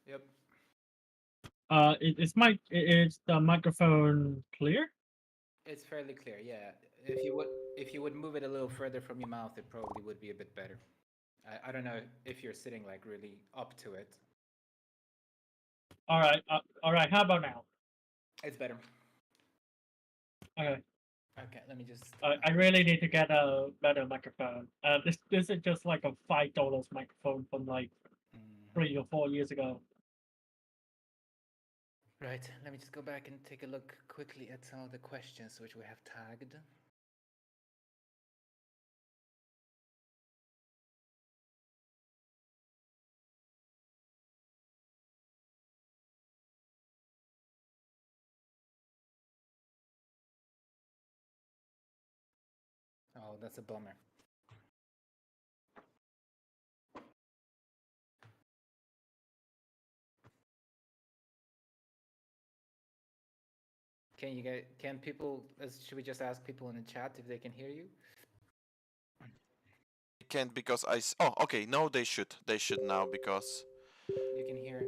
Yep, Is the microphone clear? it's fairly clear. Yeah, if you would move it a little further from your mouth, it probably would be a bit better. I don't know if you're sitting like really up to it. All right. How about now? It's better. Okay. Okay, let me just. I really need to get a better microphone. This is just like a $5 microphone from like Mhm. 3 or 4 years ago. Right, let me just go back and take a look quickly at some of the questions which we have tagged. Oh, that's a bummer. Can people, should we just ask people in the chat if they can hear you? Can't because oh, okay, no, they should. They should now because You can hear.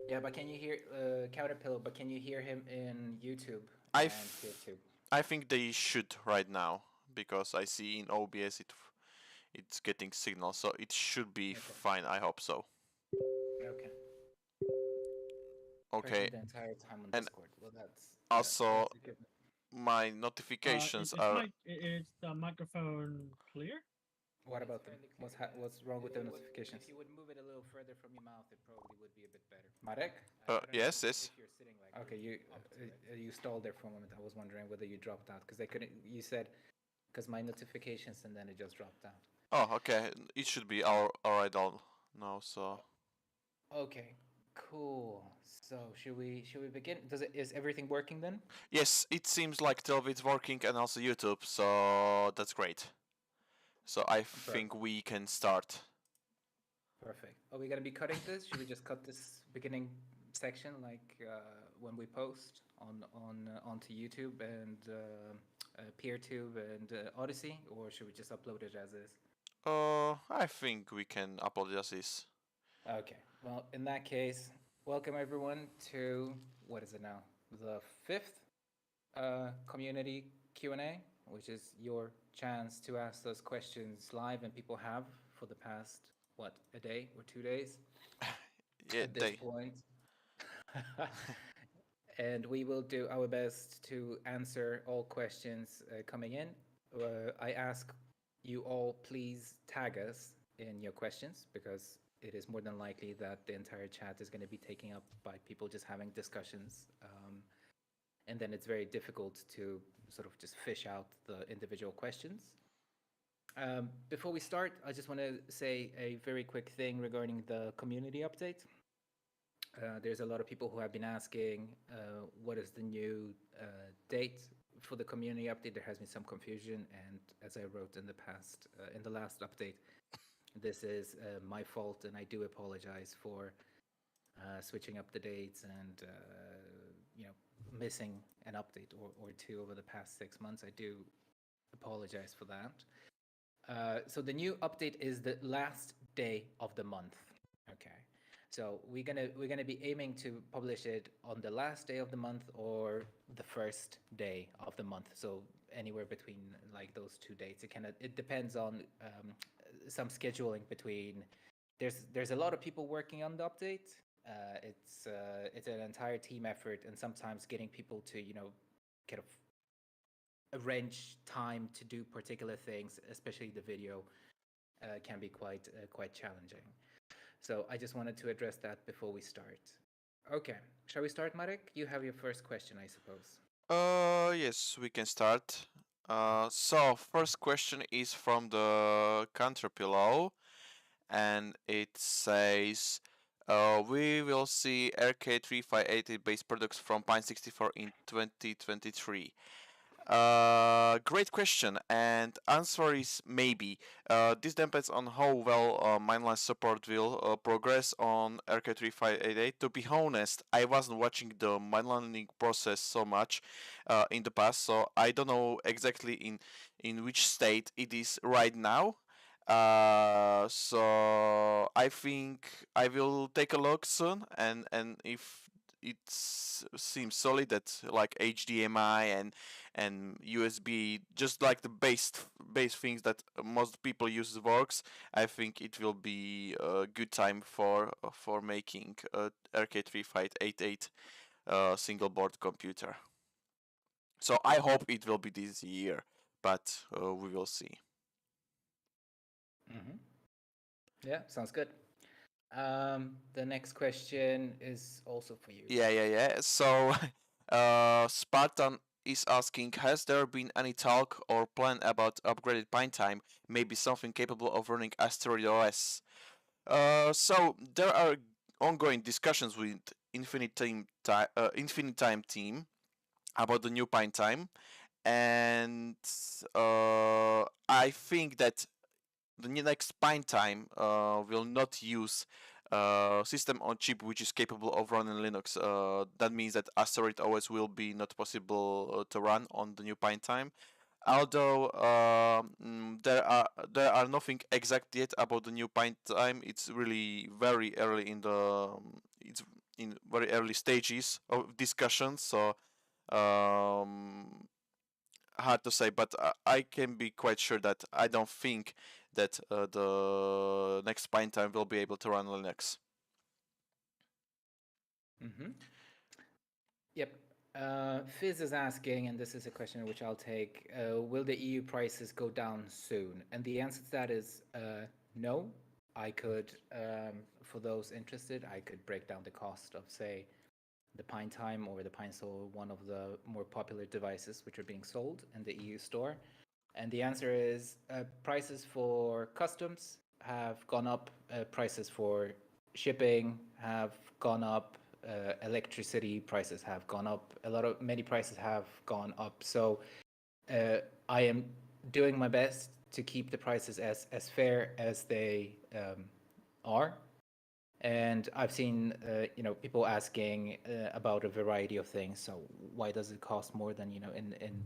Yeah, but can you hear Caterpillar? But can you hear him in YouTube I and PeerTube? I think they should right now because I see in OBS it's getting signal, so it should be Okay. fine. I hope so. Okay. Okay, Present the entire time on and Discord. Well, also that's a good. my notifications are Is the microphone clear? What about them? What's wrong with the notifications? If you would move it a little further from your mouth, it probably would be a bit better. Marek? I don't know yes, yes. if you're sitting like. Okay, you stalled there for a moment. I was wondering whether you dropped out because they couldn't. You said because my notifications and then it just dropped out. Oh, okay. It should be alright all now. So Okay, cool. So should we begin? Is everything working then? yes, it seems like 12 is working and also YouTube. So that's great. So I think Perfect. we can start. Perfect. Are we gonna be cutting this? Should we just cut this beginning section like when we post on onto YouTube and PeerTube and Odyssey, or should we just upload it as is? I think we can upload it as is. Okay. Well, in that case, welcome everyone to what is it now? The fifth community Q&A, which is your chance to ask those questions live, and people have for the past what, a day or 2 days Yeah, at this they. point. And we will do our best to answer all questions coming in. I ask you all, please tag us in your questions because it is more than likely that the entire chat is going to be taken up by people just having discussions. And then it's very difficult to sort of just fish out the individual questions. Before we start, I just want to say a very quick thing regarding the community update. There's a lot of people who have been asking what is the new date for the community update. There has been some confusion, and as I wrote in the past, in the last update, this is my fault, and I do apologize for switching up the dates and missing an update or two over the past 6 months. I do apologize for that. So the new update is the last day of the month. Okay. So we're gonna be aiming to publish it on the last day of the month or the first day of the month. So anywhere between like those two dates. It depends on some scheduling between. There's a lot of people working on the update. It's an entire team effort, and sometimes getting people to kind of arrange time to do particular things, especially the video, can be quite challenging. So I just wanted to address that before we start. Okay, shall we start, Marek? You have your first question, I suppose. Yes, we can start. So first question is from the country below, and it says, "We will see RK3580 based products from Pine64 in 2023." Great question, and answer is maybe. This depends on how well mainline support will progress on RK3588. To be honest, I wasn't watching the mainlining process so much in the past, so I don't know exactly in which state it is right now. So I think I will take a look soon, and if it seems solid that like HDMI and USB, just like the base things that most people use works, I think it will be a good time for making a RK3588 single board computer. So I hope it will be this year, but we will see. Mm-hmm. Yeah, sounds good. The next question is also for you. Yeah. So, Spartan is asking, has there been any talk or plan about upgraded Pine Time? Maybe something capable of running Asteroid OS. So there are ongoing discussions with Infinite Time team about the new Pine Time, and I think that the next Pine Time will not use system on chip which is capable of running Linux. That means that Asteroid OS will be not possible to run on the new Pine Time. Although there are nothing exact yet about the new Pine Time. It's really very early in the it's in very early stages of discussions. So um, hard to say, but I can be quite sure that I don't think that the next Pine Time will be able to run Linux. Mm-hmm. Yep. Fizz is asking, and this is a question which I'll take, will the EU prices go down soon? And the answer to that is no. I could, for those interested, I could break down the cost of, say, the Pine Time or the Pine Soul, one of the more popular devices which are being sold in the EU store. And the answer is prices for customs have gone up, prices for shipping have gone up, electricity prices have gone up, many prices have gone up. So I am doing my best to keep the prices as fair as they are. And I've seen people asking about a variety of things. So why does it cost more than in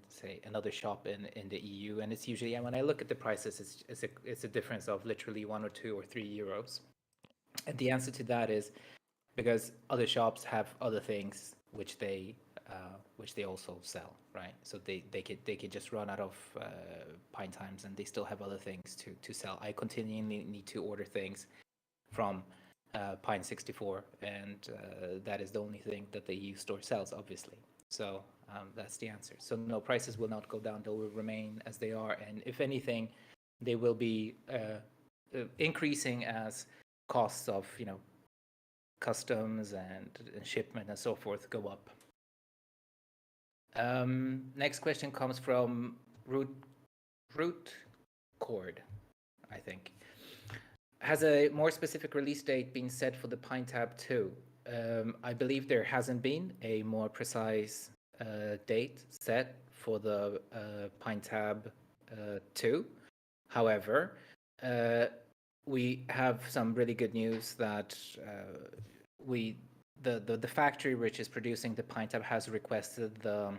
say another shop in the EU? And it's usually, and when I look at the prices, it's a difference of literally 1 or 2 or 3 euros. And the answer to that is because other shops have other things which they also sell, right? So they could just run out of Pine Times and they still have other things to sell. I continually need to order things from PINE64, and that is the only thing that the EU store sells, obviously. So that's the answer. So no, prices will not go down; they will remain as they are, and if anything, they will be increasing as costs of customs and shipment and so forth go up. Next question comes from Root Cord, I think. Has a more specific release date been set for the PineTab 2? I believe there hasn't been a more precise date set for the PineTab 2. However, we have some really good news that the factory which is producing the PineTab has requested the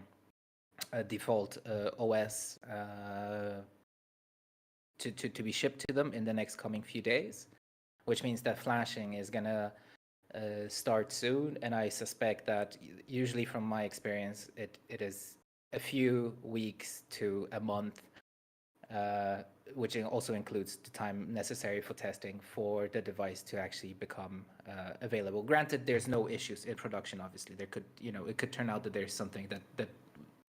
default OS to be shipped to them in the next coming few days, which means that flashing is gonna start soon. And I suspect that usually from my experience, it is a few weeks to a month, which also includes the time necessary for testing for the device to actually become available. Granted, there's no issues in production. Obviously, there could it could turn out that there's something that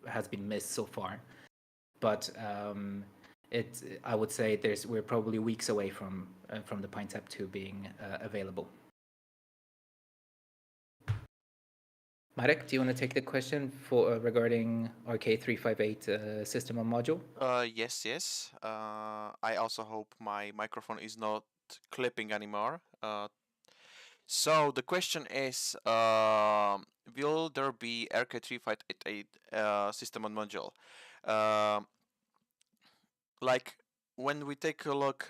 has been missed so far, but I would say we're probably weeks away from the PineTab 2 being available. Marek, do you want to take the question for regarding RK358 system on module? Yes. I also hope my microphone is not clipping anymore. So the question is, will there be RK358 system on module? Like when we take a look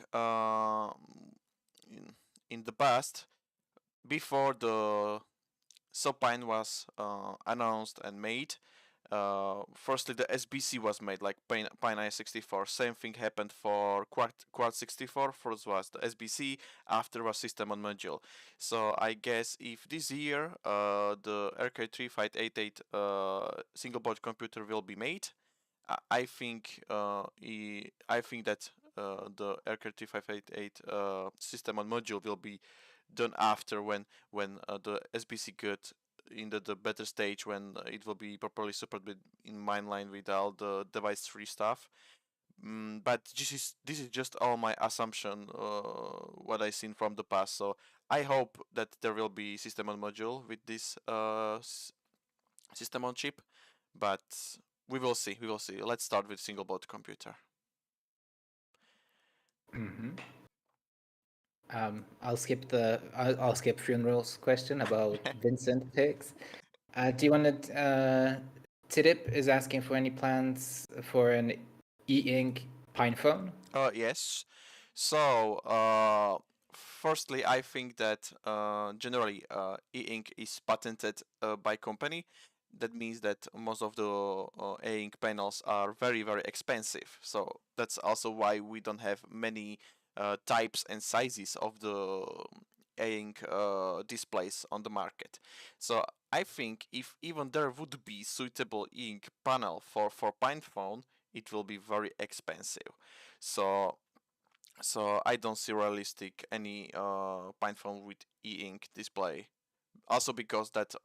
in the past, before the Supine was announced and made, firstly the SBC was made, like PINE64. Same thing happened for Quad64. First was the SBC, after was system on module. So I guess if this year the RK3588 single board computer will be made, I think that the RK3588 system on module will be done after, when the SBC got in the better stage, when it will be properly supported in mainline with all the device free stuff. But this is just all my assumption, what I seen from the past. So I hope that there will be system on module with this system on chip, but we will see. We will see. Let's start with single board computer. I'll skip Funeral's question about Vincent pigs. Do you want to? Tidip is asking for any plans for an e-ink Pine phone. Yes. So, firstly, I think that generally e-ink is patented by company. That means that most of the e-ink panels are very, very expensive. So that's also why we don't have many types and sizes of the e-ink displays on the market. So I think if even there would be suitable e-ink panel for Pine phone, it will be very expensive. So I don't see realistic any Pine phone with e-ink display. Also because that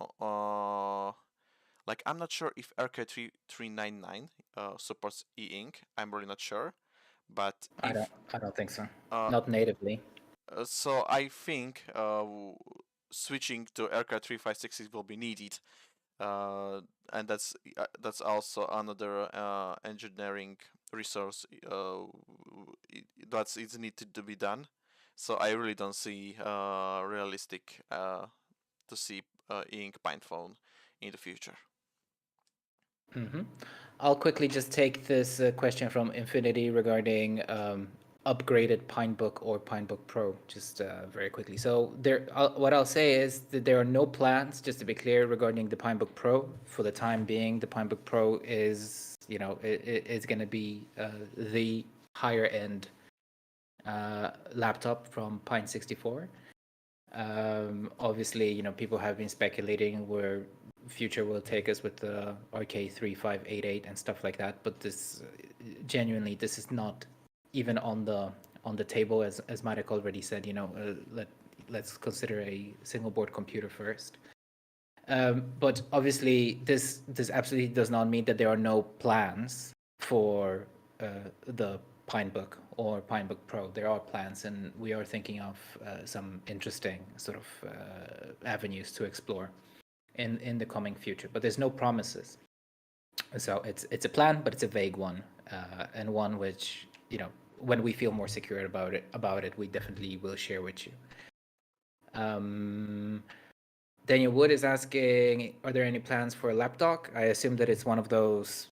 like I'm not sure if RK399 supports e-ink. I'm really not sure, but I don't think so. Not natively. So I think switching to RK356 will be needed. And that's also another engineering resource that's needed to be done. So I really don't see realistic to see e-ink Pine phone in the future. I'll quickly just take this question from Infinity regarding upgraded PineBook or PineBook Pro, just very quickly. So what I'll say is that there are no plans, just to be clear, regarding the PineBook Pro. For the time being, the PineBook Pro is, it's going to be the higher end laptop from PINE64. Obviously, people have been speculating where future will take us with the RK3588 and stuff like that, but this is not even on the table, as Marek already said. Let's consider a single board computer first. But obviously this absolutely does not mean that there are no plans for the PineBook or PineBook Pro. There are plans, and we are thinking of some interesting sort of avenues to explore in the coming future. But there's no promises. So it's a plan, but it's a vague one, and one which, when we feel more secure about it, we definitely will share with you. Daniel Wood is asking, are there any plans for a laptop? I assume that it's one of those,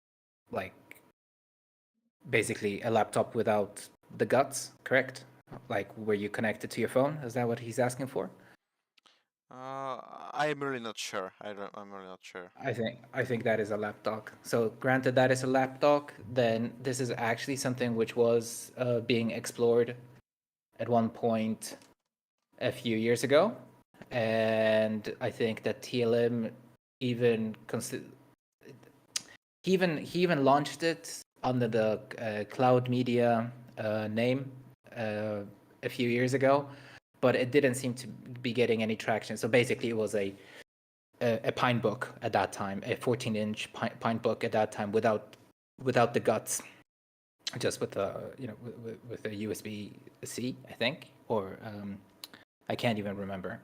like, basically a laptop without the guts, correct? Like where you connect it to your phone? Is that what he's asking for? I'm really not sure. I'm really not sure. I think that is a laptop. So granted that is a laptop, then this is actually something which was being explored at one point a few years ago, and I think that TLM even he even launched it under the Cloud Media name a few years ago, but it didn't seem to be getting any traction. So basically, it was a PineBook at that time, a 14-inch PineBook at that time, without the guts, just with a with a USB-C, I think, or I can't even remember,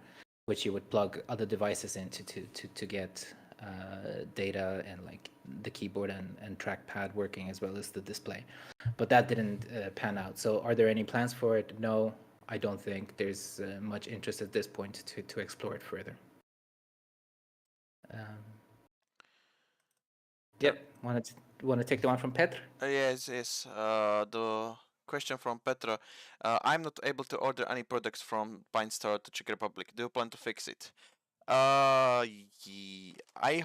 which you would plug other devices into to get data and like the keyboard and trackpad working as well as the display. But that didn't pan out. So are there any plans for it? No, I don't think there's much interest at this point to explore it further. Yep. Want to take the one from Petr? Yes. The question from Petra. I'm not able to order any products from Pine Store to Czech Republic. Do you plan to fix it? I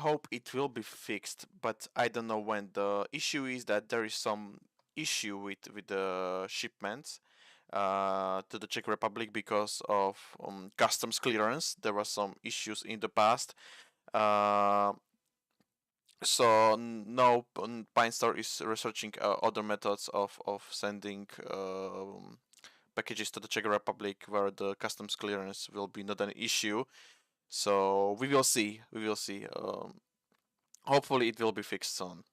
hope it will be fixed, but I don't know when. The issue is that there is some issue with the shipments to the Czech Republic because of customs clearance. There were some issues in the past. So now PINE64 is researching other methods of sending packages to the Czech Republic where the customs clearance will be not an issue. So we will see. We will see. Hopefully, it will be fixed soon.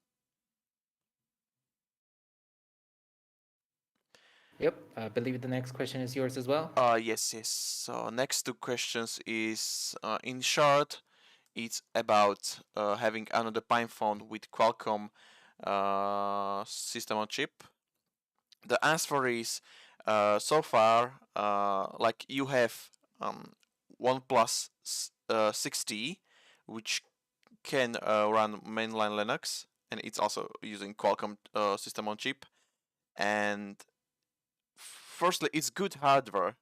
Yep, I believe the next question is yours as well. Yes, yes. So next two questions is in short, it's about having another Pine phone with Qualcomm system on chip. The answer is so far like you have OnePlus 6T, which can run mainline Linux, and it's also using Qualcomm system on chip. And firstly, it's good hardware,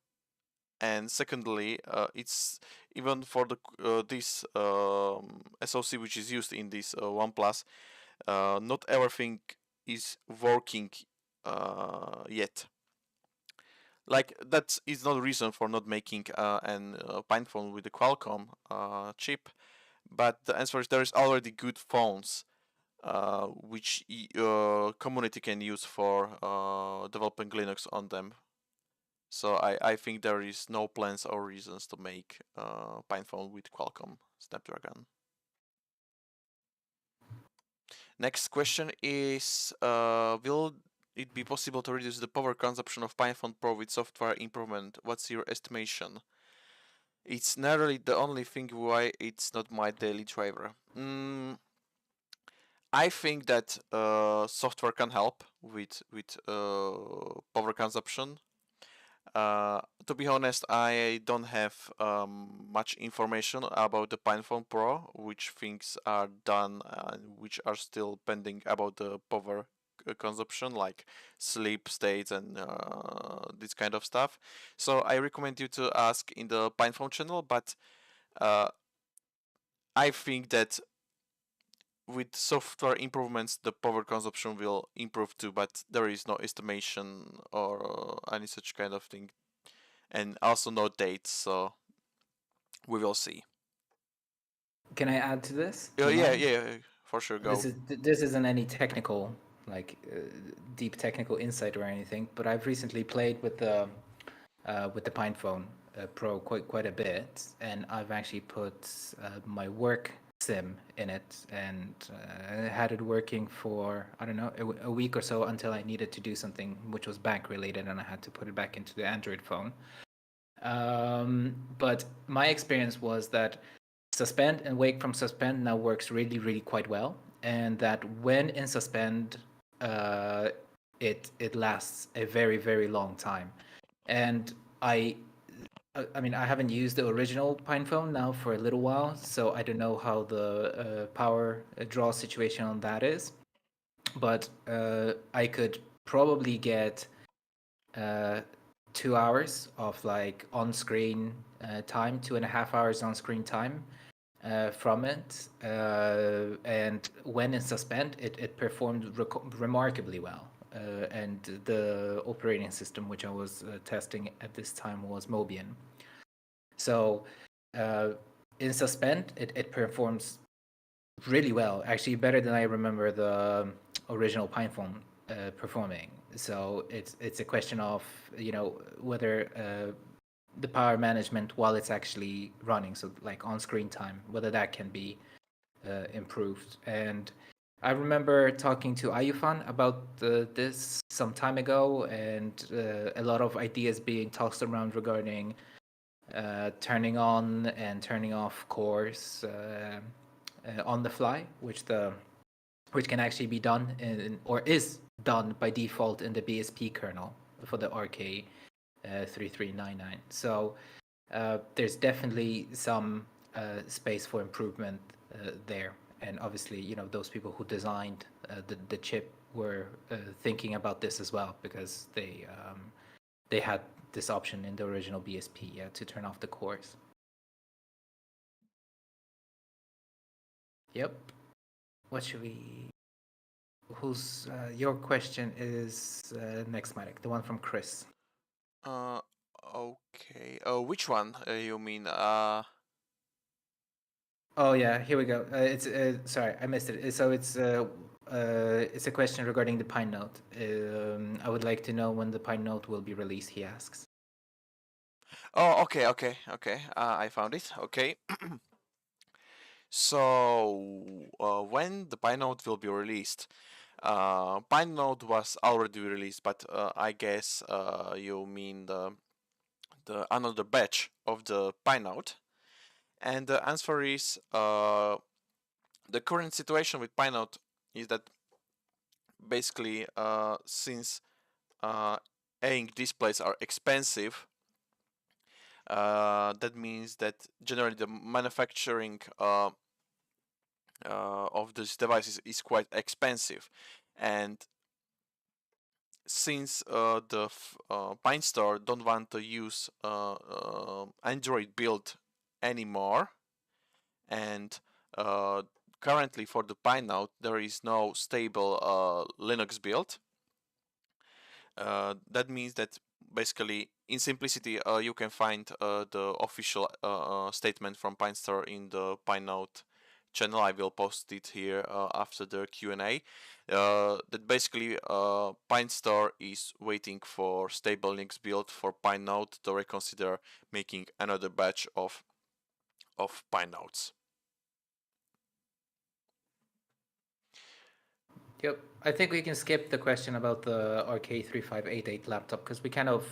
and secondly, it's even for the this SoC which is used in this OnePlus. Not everything is working yet. Like that is not a reason for not making an Pine phone with the Qualcomm chip, but the answer is there is already good phones which community can use for developing Linux on them. So I think there is no plans or reasons to make Pine phone with Qualcomm Snapdragon. Next question is, will it be possible to reduce the power consumption of PinePhone Pro with software improvement? What's your estimation? It's narrowly the only thing why it's not my daily driver. I think that software can help with power consumption. To be honest, I don't have much information about the PinePhone Pro, which things are done and which are still pending about the power consumption, like sleep states and this kind of stuff. So I recommend you to ask in the PinePhone channel, but I think that with software improvements, the power consumption will improve too, but there is no estimation or any such kind of thing, and also no dates, so we will see. Can I add to this? Yeah, for sure. Go. This isn't any technical, like deep technical insight or anything, but I've recently played with the PinePhone Pro quite a bit, and I've actually put my work sim in it and had it working for I don't know a week or so until I needed to do something which was bank related, and I had to put it back into the Android phone. But my experience was that suspend and wake from suspend now works really quite well, and that when in suspend, it lasts a very long time. And I mean, I haven't used the original PinePhone now for a little while, so I don't know how the power draw situation on that is. But I could probably get 2 hours of like on-screen time, 2.5 hours on-screen time from it. And when in suspend, it performed remarkably well. And the operating system which I was testing at this time was Mobian. So in suspend, it performs really well, actually better than I remember the original PinePhone performing. So it's a question of whether the power management while it's actually running, so like on-screen time, whether that can be improved. And I remember talking to Ayufan about this some time ago, and a lot of ideas being tossed around regarding turning on and turning off cores on the fly, which can actually be done or is done by default in the BSP kernel for the RK 3399. So there's definitely some space for improvement there. And obviously, those people who designed the chip were thinking about this as well, because they had this option in the original BSP to turn off the cores. Yep. What should we? Who's your question is next, Mike? The one from Chris. Okay. Which one you mean? Oh yeah, here we go. It's sorry, I missed it. So it's a question regarding the Pine Note. I would like to know when the Pine Note will be released. He asks. Oh, okay. I found it. Okay. So, when the PineNode will be released? PineNode was already released, but I guess you mean the another batch of the PineNode. And the answer is the current situation with PineNode is that basically since ink displays are expensive, that means that generally the manufacturing of these devices is quite expensive, and since the Pine Store don't want to use Android build anymore, and currently for the Pine Note there is no stable Linux build. That means that basically in simplicity you can find the official statement from Pine Store in the Pine Note channel. I will post it here after the Q&A. That basically Pine Store is waiting for stable Linux build for Pine Note to reconsider making another batch of Pine Notes. Yep. I think we can skip the question about the RK3588 laptop because we kind of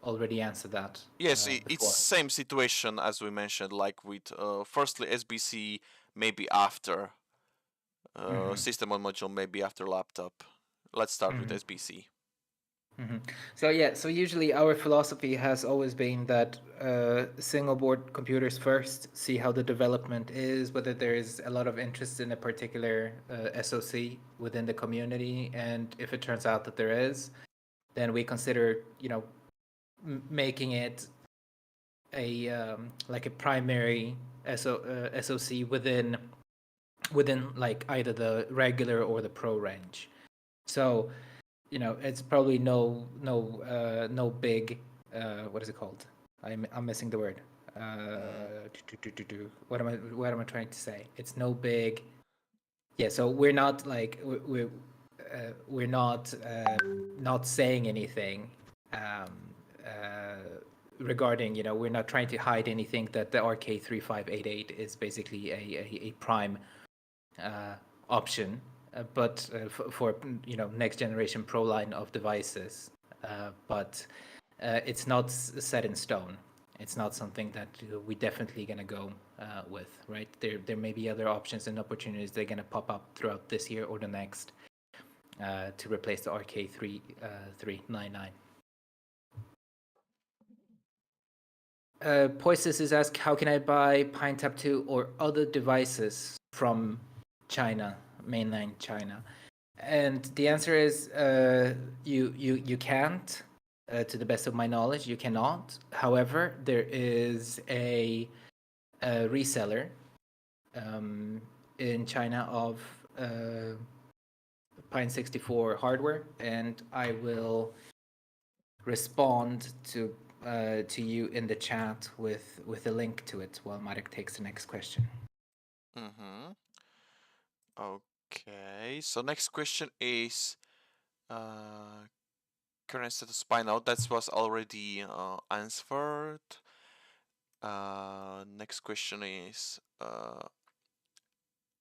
already answered that. Yes, before. it's same situation as we mentioned, like with firstly SBC, maybe after system on module, maybe after laptop. Let's start with SBC. So yeah, so usually our philosophy has always been that single board computers first, see how the development is, whether there is a lot of interest in a particular SoC within the community, and if it turns out that there is, then we consider, making it a like a primary SoC within like either the regular or the pro range. So it's probably no big what is it called? I'm missing the word. What am I trying to say? It's no big. Yeah, so we're not like we're not saying anything regarding we're not trying to hide anything that the RK3588 is basically a prime option, but for next generation Pro line of devices, but it's not set in stone. It's not something that we definitely gonna go with, right? There may be other options and opportunities that are gonna pop up throughout this year or the next to replace the RK399. Poises is asked, how can I buy PineTap 2 or other devices from China, mainland China? And the answer is you can't. To the best of my knowledge, you cannot. However, there is a reseller in China of PINE64 hardware, and I will respond to you in the chat with a link to it while Marek takes the next question. Okay, so next question is current status PineNode. That was already answered. Next question is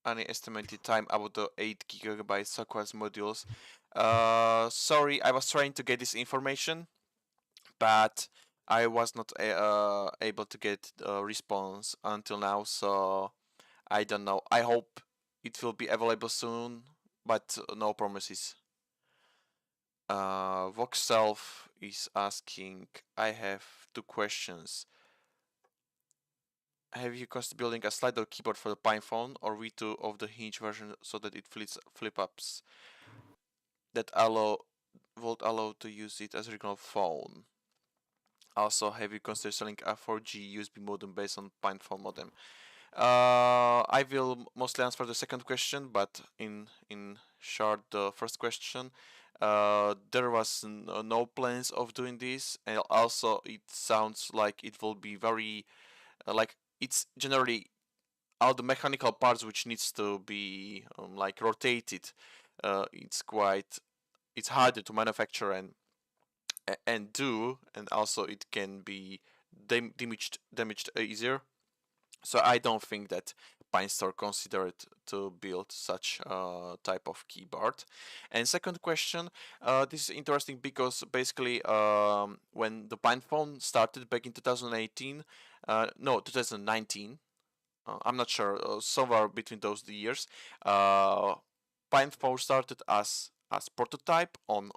any estimated time about the 8 GB sockets modules. Sorry, I was trying to get this information, but I was not able to get a response until now, so I don't know. I hope it will be available soon, but no promises. Voxself is asking, I have 2 questions. Have you considered building a slide-out keyboard for the Pine phone or V2 of the hinge version so that it flip-ups that would allow to use it as a regular phone? Also, have you considered selling a 4G USB modem based on Pine phone modem? I will mostly answer the second question, but in short, the first question, there was no plans of doing this, and also it sounds like it will be very like it's generally all the mechanical parts which needs to be like rotated. It's harder to manufacture and do, and also it can be damaged easier. So I don't think that PINE64 considered to build such type of keyboard. And second question, this is interesting because basically when the PinePhone started back in 2018, no 2019, I'm not sure, somewhere between those years, PinePhone started as prototype on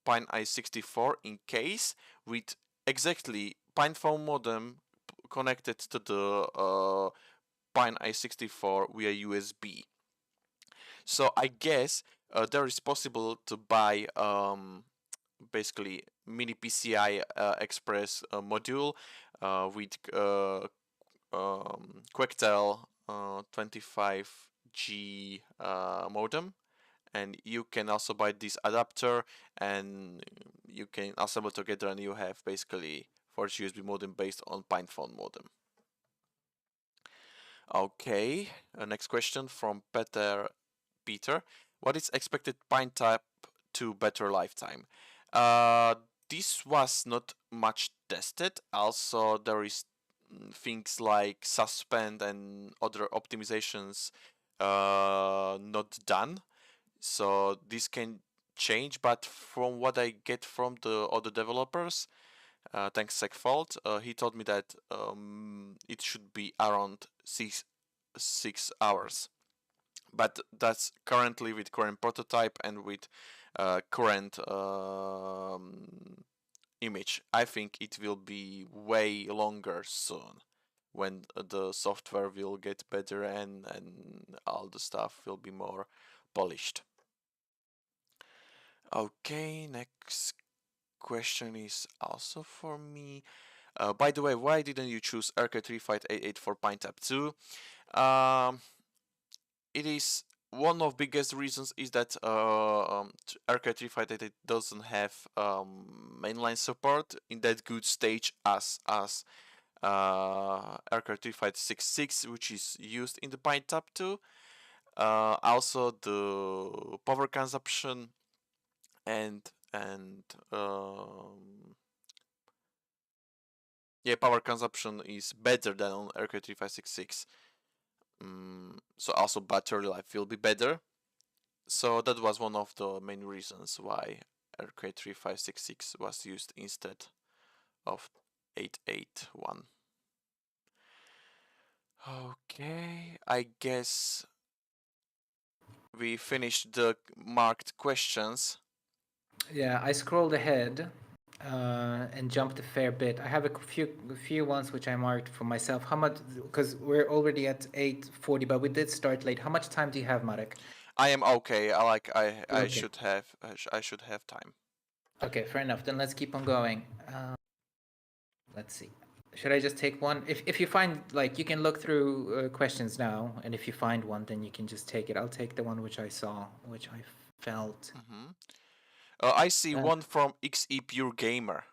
PINE64 in case with exactly PinePhone modem connected to the PINE64 via USB. So I guess there is possible to buy basically mini PCI Express module with Quectel 25G modem, and you can also buy this adapter and you can assemble together, and you have basically 4G USB modem based on PinePhone modem. Okay, next question from Peter. What is expected Pine Type 2 battery lifetime? This was not much tested. Also, there is things like suspend and other optimizations not done. So this can change, but from what I get from the other developers, thanks Segfault, he told me that it should be around 6 hours. But that's currently with current prototype and with current image. I think it will be way longer soon when the software will get better and all the stuff will be more polished. Okay, next question is also for me. By the way, why didn't you choose RK3588 for PineTap 2? It is one of biggest reasons is that RK3588 doesn't have mainline support in that good stage as RK3566, which is used in the PineTap 2. Also, the power consumption and power consumption is better than on RK3566. So also battery life will be better. So that was one of the main reasons why RK3566 was used instead of 881. Okay, I guess we finished the marked questions. Yeah, I scrolled ahead and jumped a fair bit. I have a few ones which I marked for myself. How much? Because we're already at 8:40, but we did start late. How much time do you have, Marek? I am okay. I Okay. should have time. Okay, fair enough. Then let's keep on going. Let's see. Should I just take one? If you find, like, you can look through questions now, and if you find one, then you can just take it. I'll take the one which I saw, which I felt. I see one from XE Pure Gamer.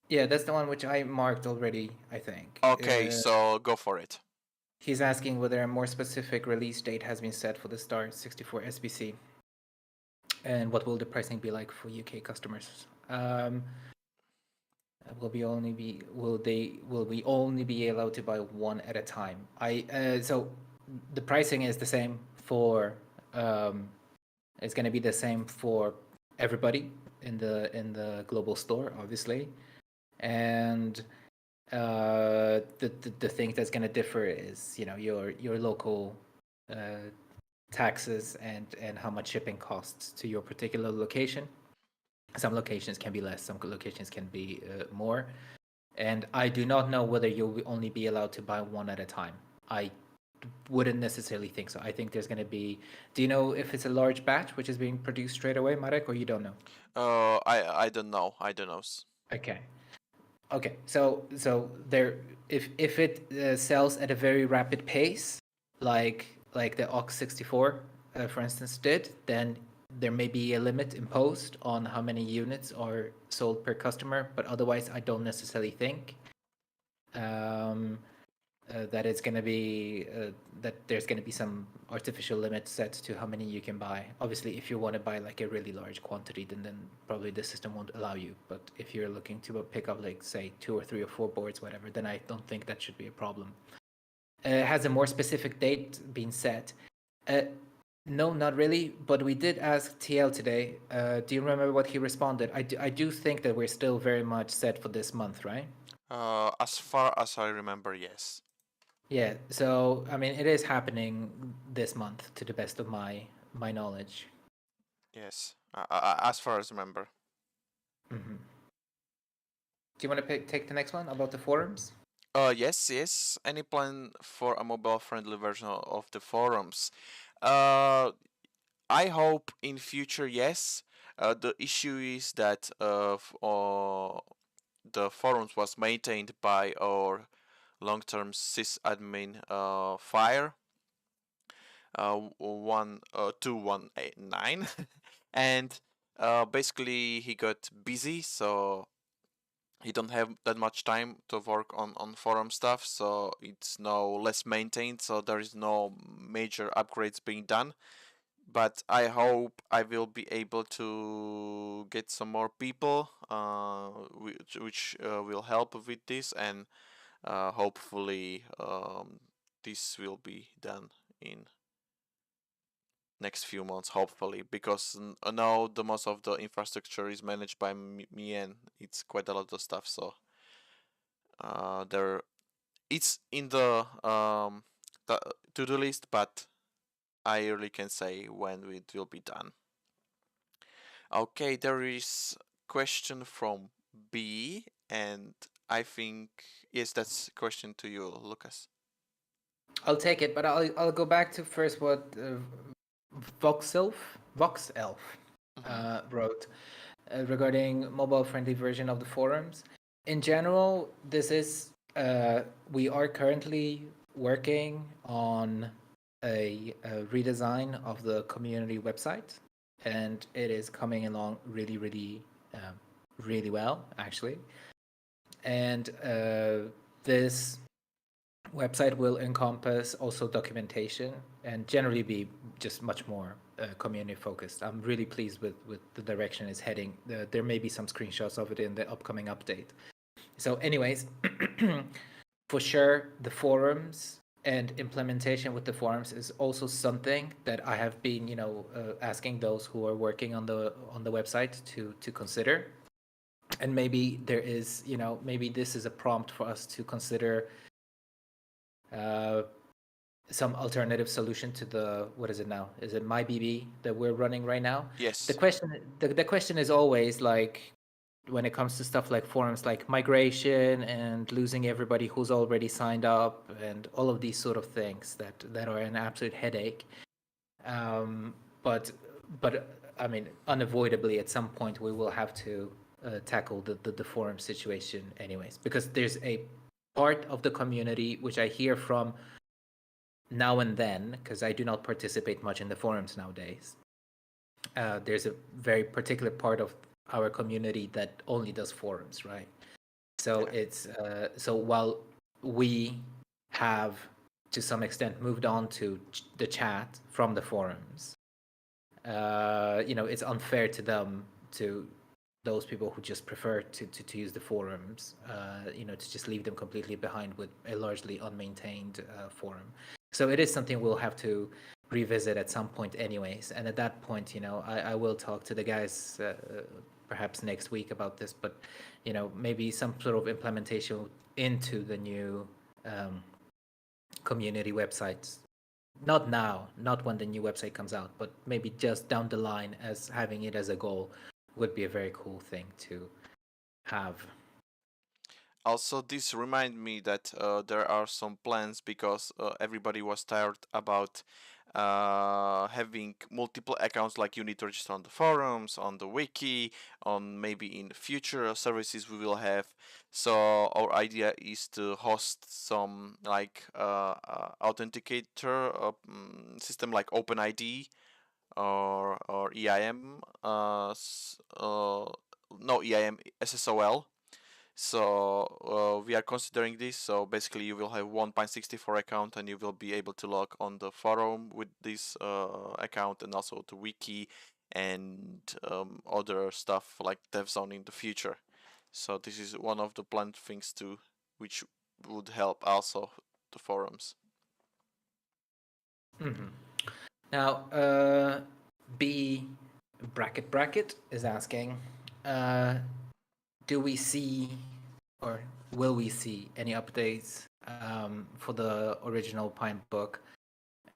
Yeah, that's the one which I marked already, I think. Okay, so go for it. He's asking whether a more specific release date has been set for the Star 64 SBC, and what will the pricing be like for UK customers? Will we only be allowed to buy one at a time? So the pricing is the same for it's going to be the same for everybody in the global store, obviously, and the thing that's going to differ is, you know, your local taxes and how much shipping costs to your particular location. Some locations can be less, some locations can be more. And I do not know whether you'll only be allowed to buy one at a time. I wouldn't necessarily think so. I think there's going to be... Do you know if it's a large batch which is being produced straight away, Marek, or you don't know? I don't know. Okay. Okay, so there, if it sells at a very rapid pace, like the Ox64, for instance, did, then there may be a limit imposed on how many units are sold per customer. But otherwise, I don't necessarily think um, that it's going to be that there's going to be some artificial limit set to how many you can buy. Obviously, if you want to buy like a really large quantity, then probably the system won't allow you. But if you're looking to pick up like say 2 or 3 or 4 boards, whatever, then I don't think that should be a problem. Has a more specific date been set? Uh, no, not really. But we did ask TL today. Do you remember what he responded? I do think that we're still very much set for this month, right? As far as I remember, yes. Yeah, so I mean, it is happening this month, to the best of my knowledge. Yes, as far as I remember. Hmm. Do you want to take the next one about the forums? Yes. Any plan for a mobile-friendly version of the forums? I hope in future, yes. The issue is that the forums was maintained by our long-term sysadmin Fire 2189, and basically he got busy, so he don't have that much time to work on forum stuff, so it's now less maintained, so there is no major upgrades being done. But I hope I will be able to get some more people which will help with this, and hopefully this will be done in next few months, hopefully, because now the most of the infrastructure is managed by me, and it's quite a lot of stuff, so there it's in the to-do list, but I really can say when it will be done. Okay, there is question from B, and I think yes, that's a question to you, Lucas. I'll take it, but I'll go back to first what Voxelf wrote regarding mobile-friendly version of the forums. In general, this is we are currently working on a redesign of the community website, and it is coming along really well, actually. And this website will encompass also documentation and generally be just much more community focused. I'm really pleased with the direction it's heading. There may be some screenshots of it in the upcoming update. So anyways, for sure, the forums and implementation with the forums is also something that I have been, asking those who are working on the website to consider. And maybe there is, maybe this is a prompt for us to consider some alternative solution to the, what is it now? Is it MyBB that we're running right now? Yes. The question is always like, when it comes to stuff like forums, like migration and losing everybody who's already signed up and all of these sort of things that are an absolute headache. But I mean, unavoidably at some point we will have to tackle the forum situation anyways, because there's a part of the community which I hear from now and then, because I do not participate much in the forums nowadays. There's a very particular part of our community that only does forums, right? So Yeah. it's so while we have to some extent moved on to the chat from the forums, it's unfair to them, to those people who just prefer to use the forums, to just leave them completely behind with a largely unmaintained forum. So it is something we'll have to revisit at some point anyways. And at that point, I will talk to the guys perhaps next week about this, but, maybe some sort of implementation into the new community websites. Not now, not when the new website comes out, but maybe just down the line, as having it as a goal would be a very cool thing to have. Also, this remind me that there are some plans, because everybody was tired about having multiple accounts, like you need to register on the forums, on the wiki, on maybe in the future services we will have. So our idea is to host some like authenticator system like OpenID or EIM, no EIM, SSOL. So we are considering this. So basically, you will have one PINE64 account, and you will be able to log on the forum with this account, and also the wiki and other stuff like DevZone in the future. So this is one of the planned things too, which would help also the forums. Now, B bracket is asking, do we see or will we see any updates for the original Pine book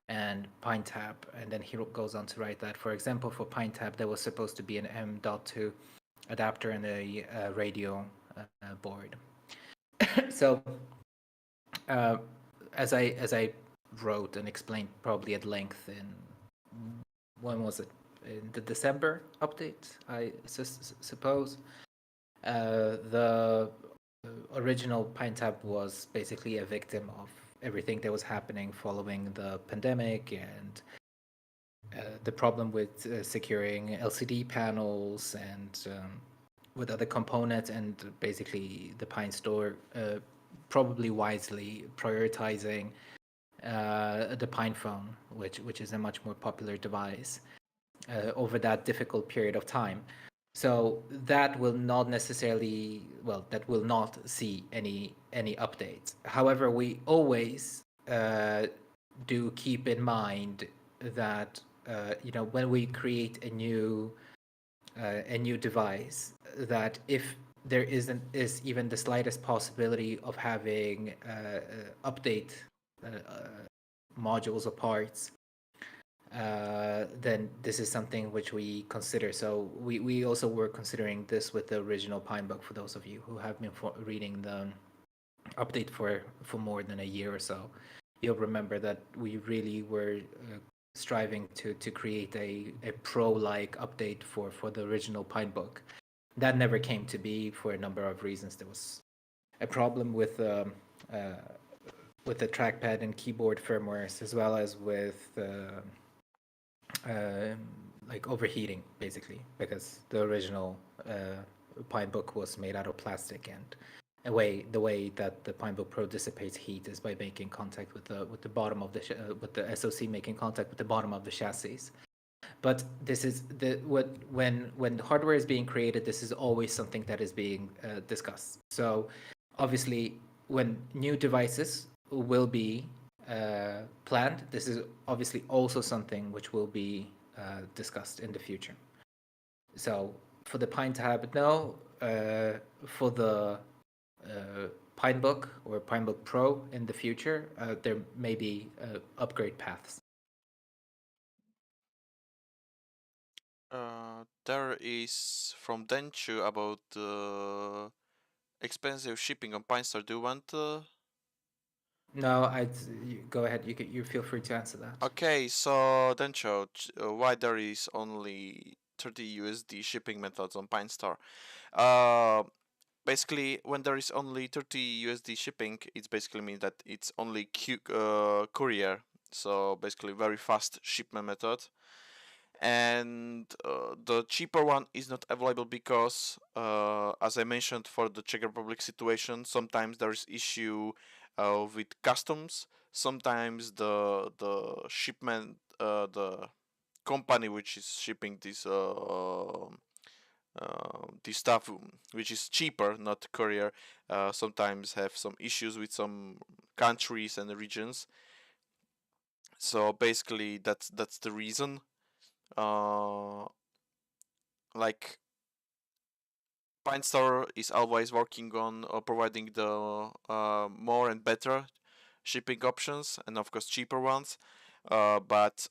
and PineTab? And then he goes on to write that, for example, for PineTab, there was supposed to be an M.2 adapter and a radio board. So, as I wrote and explained probably at length in, when was it? In the December update, I suppose. The original PineTab was basically a victim of everything that was happening following the pandemic and the problem with securing LCD panels and with other components, and basically the Pine Store probably wisely prioritizing the Pine phone, which is a much more popular device over that difficult period of time. So that will not necessarily, well, that will not see any updates. However, we always do keep in mind that when we create a new device, that if there is even the slightest possibility of having update modules or parts, then this is something which we consider. So we also were considering this with the original Pine book. For those of you who have been reading the update for more than a year or so, you'll remember that we really were striving to create a pro-like update for the original Pine book. That never came to be for a number of reasons. There was a problem with the trackpad and keyboard firmwares, as well as with like overheating, basically, because the original Pine book was made out of plastic, and the way that the Pine book Pro dissipates heat is by making contact with the bottom of the with the SoC making contact with the bottom of the chassis. But this is when hardware is being created, this is always something that is being discussed. So obviously, when new devices will be planned, this is obviously also something which will be discussed in the future. So for the PineTab, no. For the PineBook or PineBook Pro in the future, there may be upgrade paths. There is from Denchu about expensive shipping on PineStar. Do you want? No, go ahead. You feel free to answer that. Okay, so Dencho, why there is only 30 USD shipping methods on PineStar? Basically, when there is only 30 USD shipping, it basically means that it's only courier. So basically, very fast shipment method. And the cheaper one is not available because, as I mentioned, for the Czech Republic situation, sometimes there is issue with customs. Sometimes the shipment, the company which is shipping this stuff, which is cheaper, not courier, sometimes have some issues with some countries and regions. So basically, that's the reason. Like PineStar is always working on providing the more and better shipping options, and of course cheaper ones. But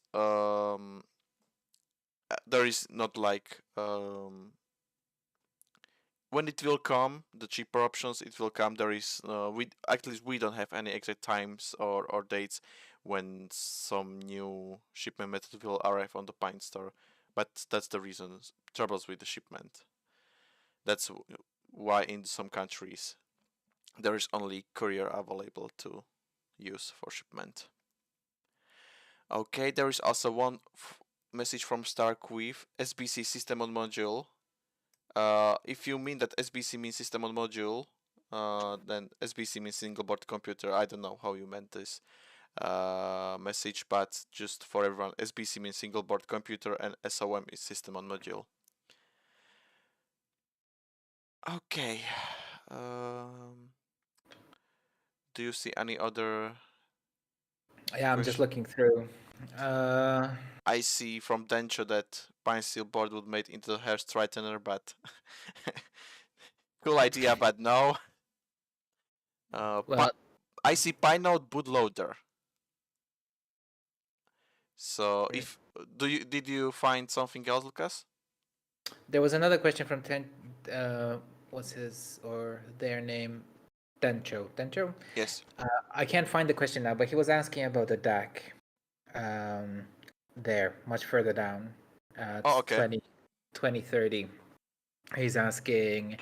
there is not like when it will come, the cheaper options, it will come. There is we at least we don't have any exact times or dates when some new shipment method will arrive on the Pine store. But that's the reason, troubles with the shipment. That's why in some countries there is only courier available to use for shipment. Okay, there is also one message from Stark with SBC system on module. If you mean that SBC means system on module, then SBC means single board computer. I don't know how you meant this message, but just for everyone, SBC means single board computer and SOM is system on module. Okay. Do you see any other? Yeah, I'm just looking through. I see from Dencho that Pine Steel board would made into hair straightener, but cool idea, but no. Well, I see Pine Note bootloader. So if did you find something else, Lucas? there was another question from what's his or their name? Dencho. Dencho? Yes. I can't find the question now, but he was asking about the DAC. There, much further down. Okay. 2030. He's asking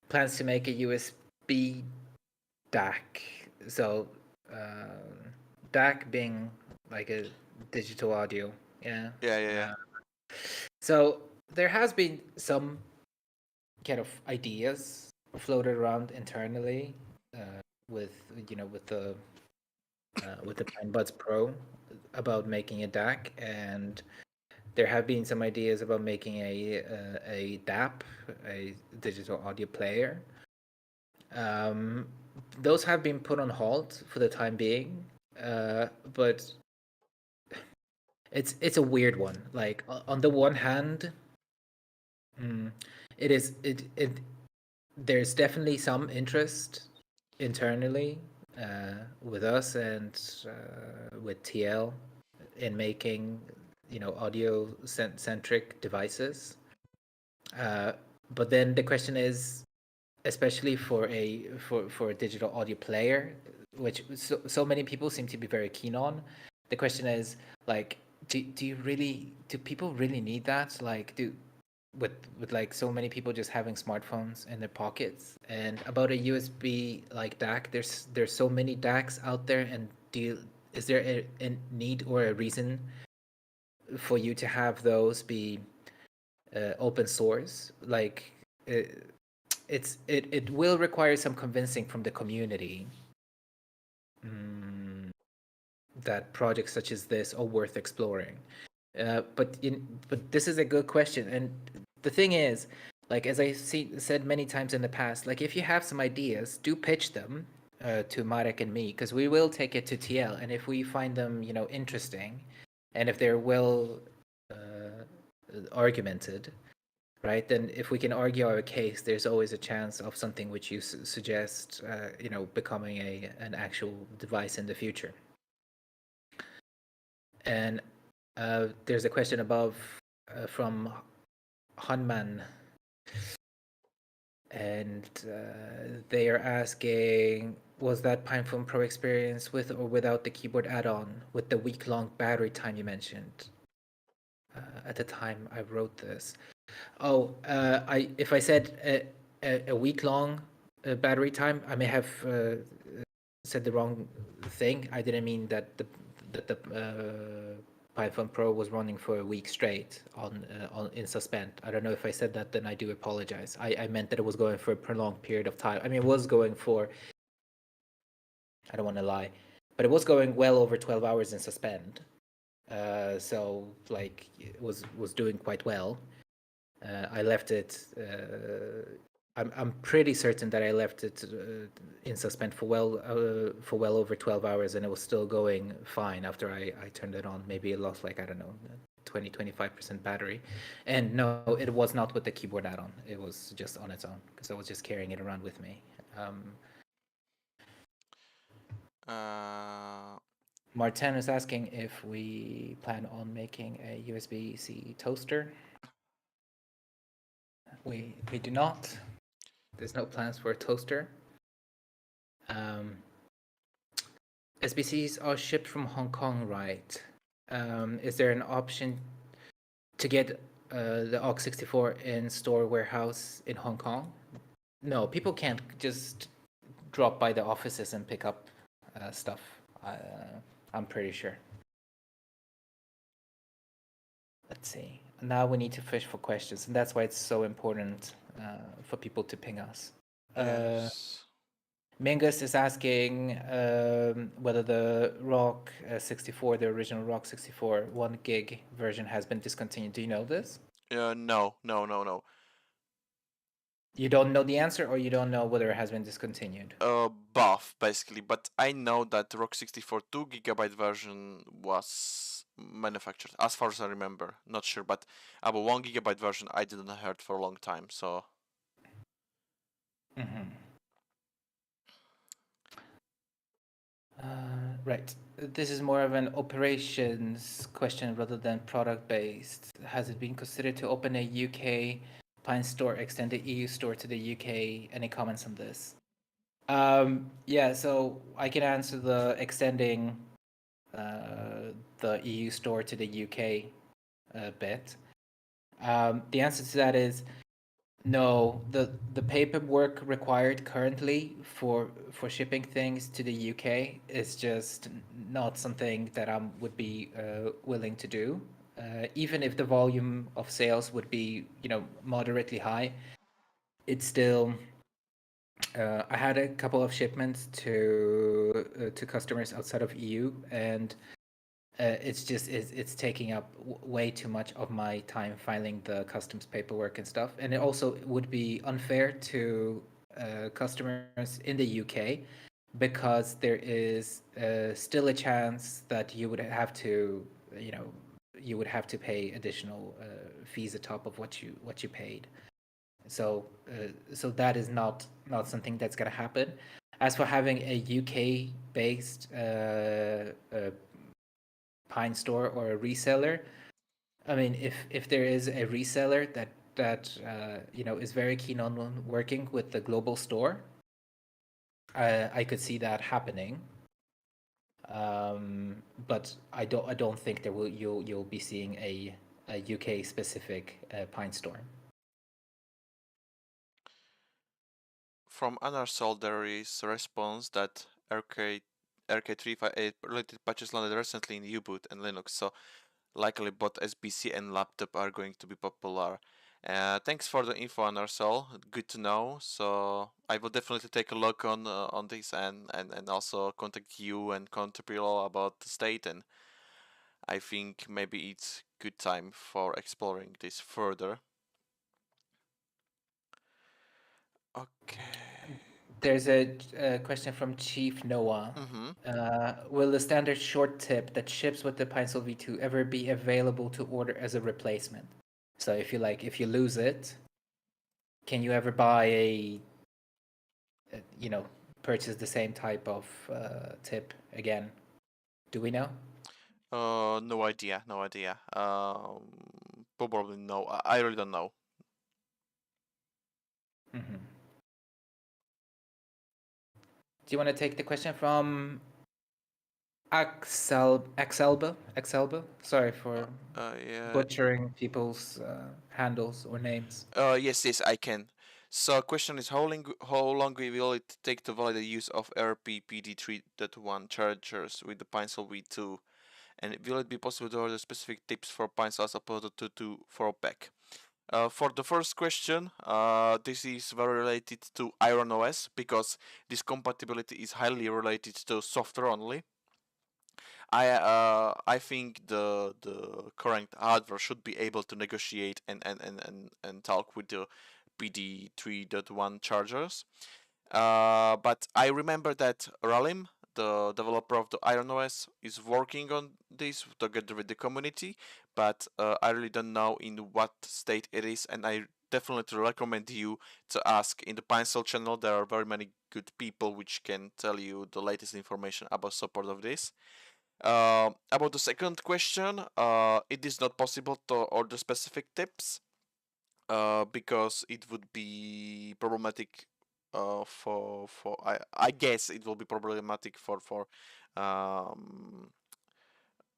plans to make a USB DAC. So, DAC being like a digital audio. Yeah. Yeah. So there has been some kind of ideas floated around internally with the Pine Buds Pro about making a DAC, and there have been some ideas about making a DAP, a digital audio player. Those have been put on hold for the time being, but it's a weird one. Like on the one hand, there's definitely some interest internally with us and with TL in making audio centric devices. But then the question is, especially for a digital audio player, which so many people seem to be very keen on, the question is like, do people really need that? Like, with like so many people just having smartphones in their pockets, and about a USB like DAC, there's so many DACs out there, and is there a need or a reason for you to have those be open source? Like it will require some convincing from the community that projects such as this are worth exploring. But this is a good question, and the thing is, like as I said many times in the past, like if you have some ideas, do pitch them to Marek and me, because we will take it to TL, and if we find them, interesting, and if they're well argumented, right? Then if we can argue our case, there's always a chance of something which you suggest, becoming an actual device in the future. And there's a question above from Hanman, and they are asking, was that PinePhone Pro experience with or without the keyboard add-on with the week-long battery time you mentioned? At the time I wrote this. Oh, if I said a week-long battery time, I may have said the wrong thing. I didn't mean that the PinePhone Pro was running for a week straight on in suspend. I don't know if I said that, then I do apologize. I meant that it was going for a prolonged period of time. I mean, it was going for, I don't want to lie, but it was going well over 12 hours in suspend. So like it was doing quite well. I left it. I'm pretty certain that I left it in suspend for well over 12 hours, and it was still going fine after I turned it on. Maybe it lost like, I don't know, 20-25% battery. And no, it was not with the keyboard add-on. It was just on its own because I was just carrying it around with me. Martin is asking if we plan on making a USB-C toaster. We do not. There's no plans for a toaster. SBCs are shipped from Hong Kong, right? Is there an option to get the OX64 in store warehouse in Hong Kong? No, people can't just drop by the offices and pick up stuff. I'm pretty sure. Let's see. Now we need to fish for questions, and that's why it's so important for people to ping us. Yes. Mingus is asking whether the ROC 64, the original ROC 64 1 gig version has been discontinued. Do you know this? No. You don't know the answer, or you don't know whether it has been discontinued? Both basically, but I know that ROC 64 2 GB version was manufactured, as far as I remember. Not sure, but about 1 GB version I didn't heard for a long time. So. Mm-hmm. Right. This is more of an operations question rather than product based. Has it been considered to open a UK Pine store, extend the EU store to the UK? Any comments on this? Yeah, so I can answer the extending the EU store to the UK bit. The answer to that is no. The paperwork required currently for shipping things to the UK is just not something that I would be willing to do. Even if the volume of sales would be, moderately high, it's still. I had a couple of shipments to customers outside of EU, and it's taking up way too much of my time filing the customs paperwork and stuff, and it also would be unfair to customers in the UK because there is still a chance that you would have to, pay additional fees atop of what you paid. So that is not something that's gonna happen. As for having a UK based Pine store or a reseller, I mean, if there is a reseller that is very keen on working with the global store, I could see that happening. But I don't think you'll be seeing a UK specific Pine store. From Anarsol, there is a response that RK358 related patches landed recently in U-boot and Linux, so likely both SBC and laptop are going to be popular. Thanks for the info, Anarsol. Good to know. So I will definitely take a look on this and also contact you and Contribute about the state. And I think maybe it's good time for exploring this further. Okay. There's a question from Chief Noah. Will the standard short tip that ships with the Pinesil V2 ever be available to order as a replacement? So if you lose it, can you ever buy purchase the same type of tip again? Do we know? No idea. Probably no. I really don't know. Mm-hmm. Do you want to take the question from Axelba? Sorry for butchering people's handles or names. Yes, I can. So, question is how long will it take to validate the use of RPPD 3.1 chargers with the Pinesil V2, and will it be possible to order specific tips for Pinesil as opposed to for OPEC? For the first question, this is very related to Iron OS because this compatibility is highly related to software only. I think the current hardware should be able to negotiate and talk with the PD 3.1 chargers. But I remember that Ralim, the developer of the Iron OS, is working on this together with the community, but I really don't know in what state it is, and I definitely recommend you to ask in the Pinesil channel. There are very many good people which can tell you the latest information about support of this. About the second question, it is not possible to order specific tips because it would be problematic for I guess it will be problematic for um,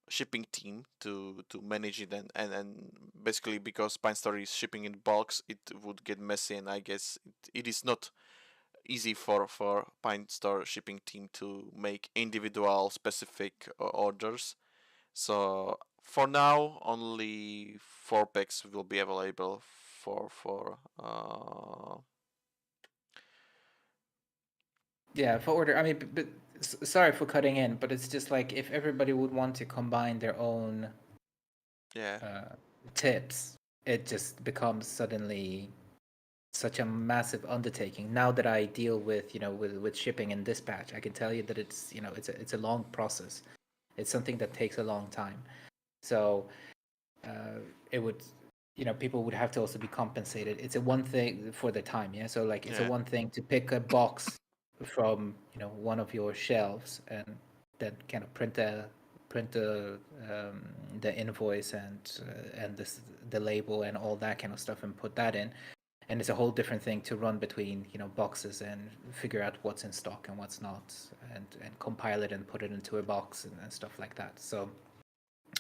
shipping team to manage it, and basically because PineStar is shipping in bulks, it would get messy, and I guess it is not easy for PineStar shipping team to make individual specific orders. So for now, only 4 packs will be available for Yeah, for order. I mean, but sorry for cutting in, but it's just like if everybody would want to combine their own yeah. tips, it just becomes suddenly such a massive undertaking. Now that I deal with, with shipping and dispatch, I can tell you that it's, it's a long process. It's something that takes a long time. So it would, people would have to also be compensated. It's a one thing for the time, yeah. So like it's a Yeah. one thing to pick a box from, one of your shelves and then kind of print the invoice and the label and all that kind of stuff and put that in. And it's a whole different thing to run between boxes and figure out what's in stock and what's not, and compile it and put it into a box and stuff like that. So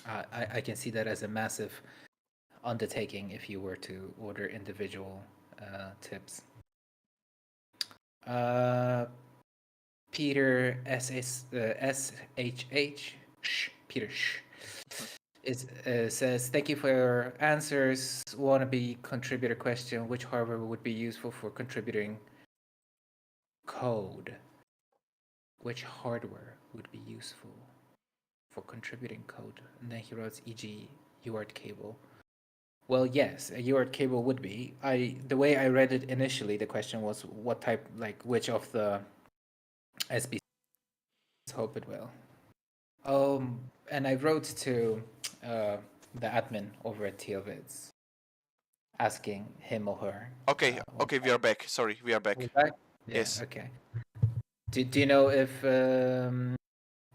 I can see that as a massive undertaking if you were to order individual tips. Peter SHH Peter says, thank you for your answers. Wannabe contributor question: which hardware would be useful for contributing code? Which hardware would be useful for contributing code? And then he writes, e.g., UART cable. Well, yes, a UART cable would be. The way I read it initially, the question was what type, like which of the SBCs hope it will. And I wrote to the admin over at TLVids, asking him or her. Okay, we are back. Sorry, we are back. Yeah, Yes. okay. Do you know if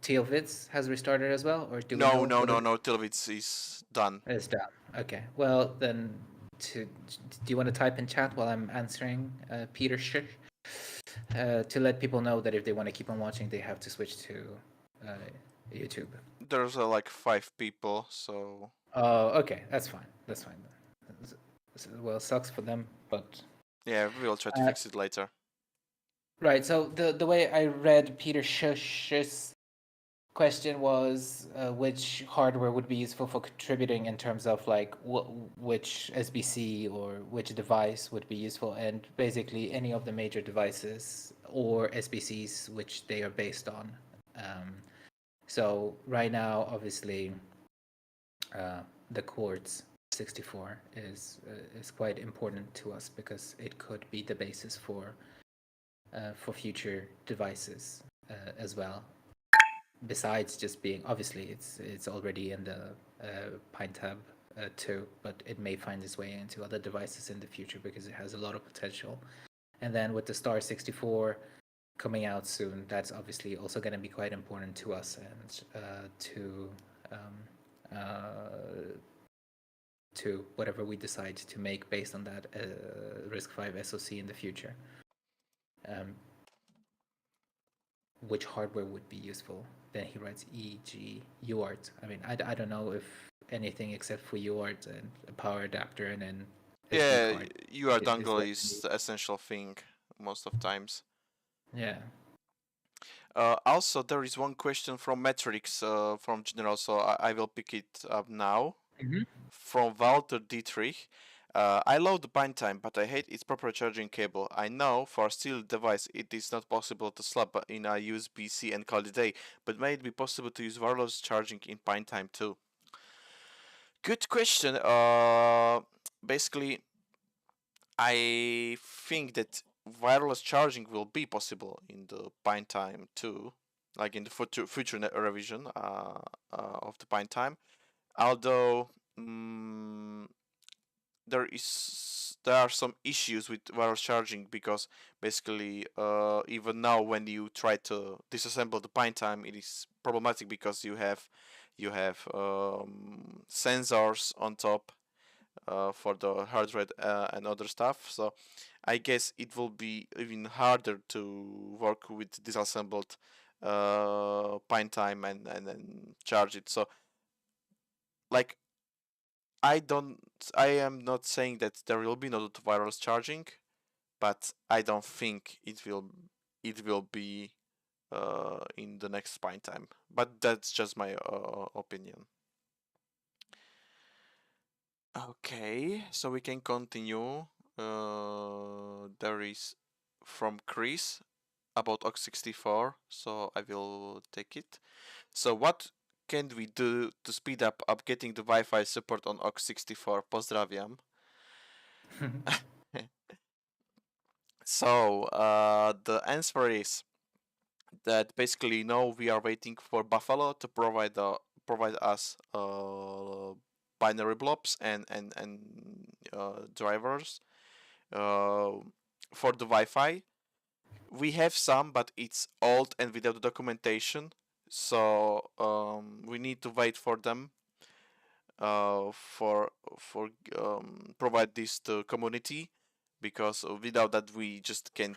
TLVids has restarted as well, or do we know? No. Tilvitz is done. It's done. Okay. Well, then, do you want to type in chat while I'm answering Peter to let people know that if they want to keep on watching, they have to switch to YouTube. There's like 5 people, so. Oh, okay. That's fine. That's fine. Well, sucks for them, but Yeah, we'll try to fix it later. right. So the way I read Peter Shush's question was which hardware would be useful for contributing in terms of like which SBC or which device would be useful, and basically any of the major devices or SBCs which they are based on. So right now, obviously, the Quartz 64 is quite important to us because it could be the basis for future devices as well. Besides just being, obviously, it's already in the PineTab 2, but it may find its way into other devices in the future because it has a lot of potential. And then with the Star 64 coming out soon, that's obviously also going to be quite important to us and to whatever we decide to make based on that RISC-V SoC in the future. Which hardware would be useful? Then he writes, e.g., UART. I mean, I don't know if anything except for UART and a power adapter and then Yeah, SD card. UART is dongle what is we the essential thing most of times. Yeah. Also, there is one question from Matrix from General, so I will pick it up now. From Walter Dietrich. I love the PineTime, but I hate its proper charging cable. I know for a steel device it is not possible to slap in a USB-C and call it a day, but may it be possible to use wireless charging in PineTime too? Good question. Basically, I think that wireless charging will be possible in the PineTime too, like in the future revision of the PineTime. Although there are some issues with wireless charging because basically even now when you try to disassemble the PineTime, it is problematic because you have sensors on top for the heart rate and other stuff. So I guess it will be even harder to work with disassembled Pine time and then charge it. So like I am not saying that there will be no wireless charging, but I don't think it will be in the next Pine time. But that's just my opinion. Okay, so we can continue. There is from Chris about OX64, so I will take it. So what can we do to speed up getting the Wi-Fi support on OX64? Pozdrawiam. So the answer is that basically no, we are waiting for Buffalo to provide us binary blobs and drivers for the Wi-Fi. We have some, but it's old and without documentation, so we need to wait for them for provide this to community, because without that we just can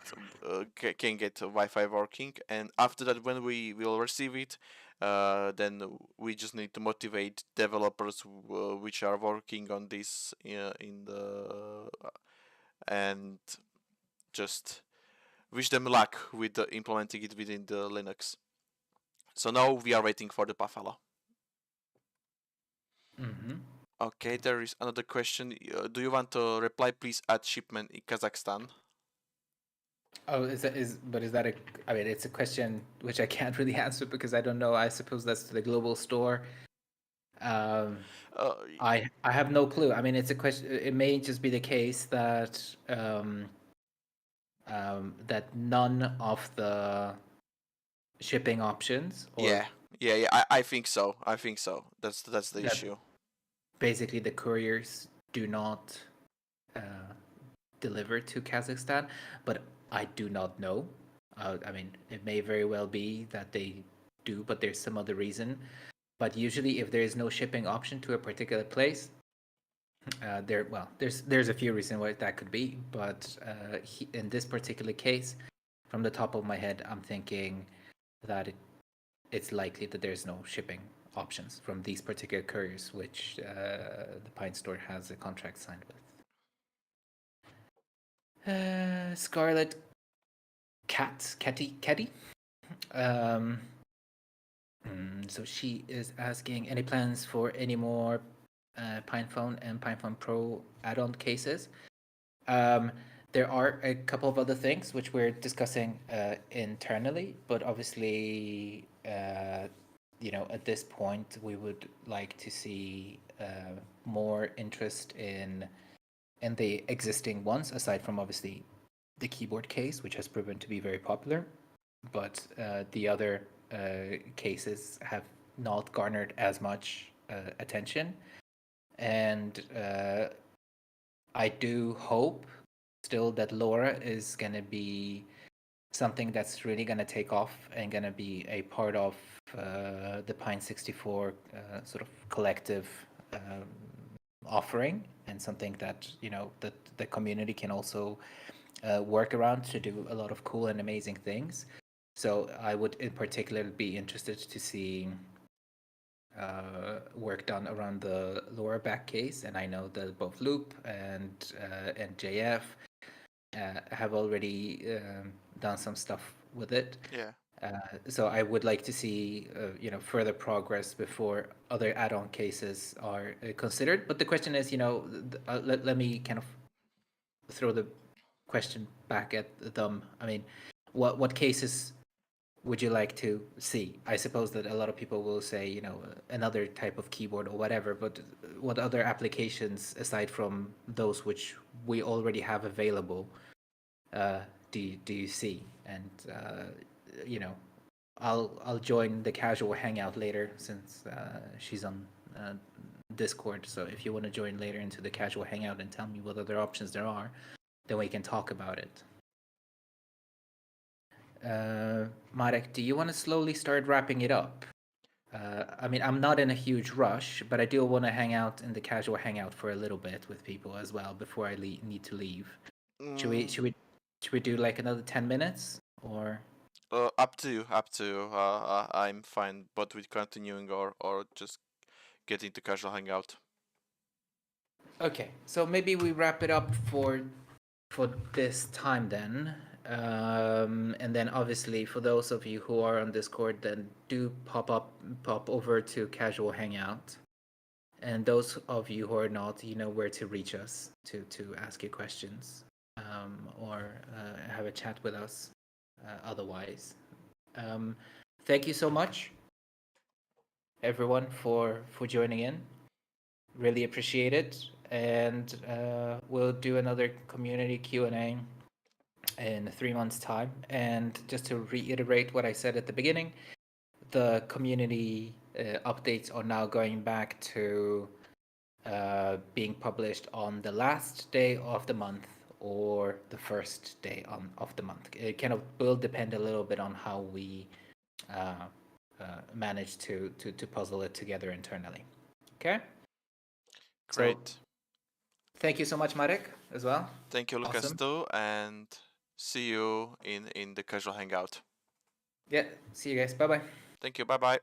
get Wi-Fi working. And after that, when we will receive it, then we just need to motivate developers which are working on this in the and just wish them luck with implementing it within the Linux. So now we are waiting for the Buffalo. Okay, there is another question. Do you want to reply, please, add shipment in Kazakhstan? Oh, is that a? I mean, it's a question which I can't really answer because I don't know. I suppose that's the global store. I have no clue. I mean, it's a question. It may just be the case that that none of the shipping options, or yeah. I think so. That's the issue. basically the couriers do not deliver to Kazakhstan, but I do not know. I mean, it may very well be that they do, but there's some other reason. But usually, if there is no shipping option to a particular place, there's a few reasons why that could be. But in this particular case, from the top of my head, I'm thinking that it's likely that there's no shipping options from these particular couriers, which the Pine Store has a contract signed with. Scarlet Catty. So she is asking any plans for any more PinePhone and PinePhone Pro add-on cases. There are a couple of other things which we're discussing internally, but obviously, at this point, we would like to see more interest in the existing ones, aside from obviously the keyboard case, which has proven to be very popular. But the other cases have not garnered as much attention. And I do hope still that LoRa is going to be something that's really going to take off and going to be a part of the PINE64 sort of collective offering, and something that that the community can also work around to do a lot of cool and amazing things. So I would in particular be interested to see work done around the LoRa back case, and I know that both Loop and JF have already done some stuff with it. Yeah. So I would like to see further progress before other add-on cases are considered. But the question is, let me kind of throw the question back at them. I mean, what cases would you like to see? I suppose that a lot of people will say, another type of keyboard or whatever, but what other applications aside from those which we already have available do you see? And I'll join the casual hangout later, since she's on Discord. So if you want to join later into the casual hangout and tell me what other options there are, then we can talk about it. Marek, do you want to slowly start wrapping it up? I mean, I'm not in a huge rush, but I do want to hang out in the casual hangout for a little bit with people as well before I need to leave. Should we do like another 10 minutes, or? Up to you. Up to you. I'm fine, but with continuing or just getting to casual hangout. Okay, so maybe we wrap it up for this time then. And then obviously for those of you who are on Discord, then do pop over to Casual Hangout. And those of you who are not, you know where to reach us to ask your questions, or have a chat with us. Otherwise, thank you so much, everyone, for joining in. Really appreciate it, and we'll do another community Q&A in 3 months' time. And just to reiterate what I said at the beginning, the community updates are now going back to being published on the last day of the month or the first day of the month. It kind of will depend a little bit on how we manage to puzzle it together internally. Okay? Great. So, thank you so much, Marek, as well. Thank you, Lucas, Awesome. too, and see you in the casual hangout. Yeah, see you guys. Bye-bye. Thank you. Bye bye.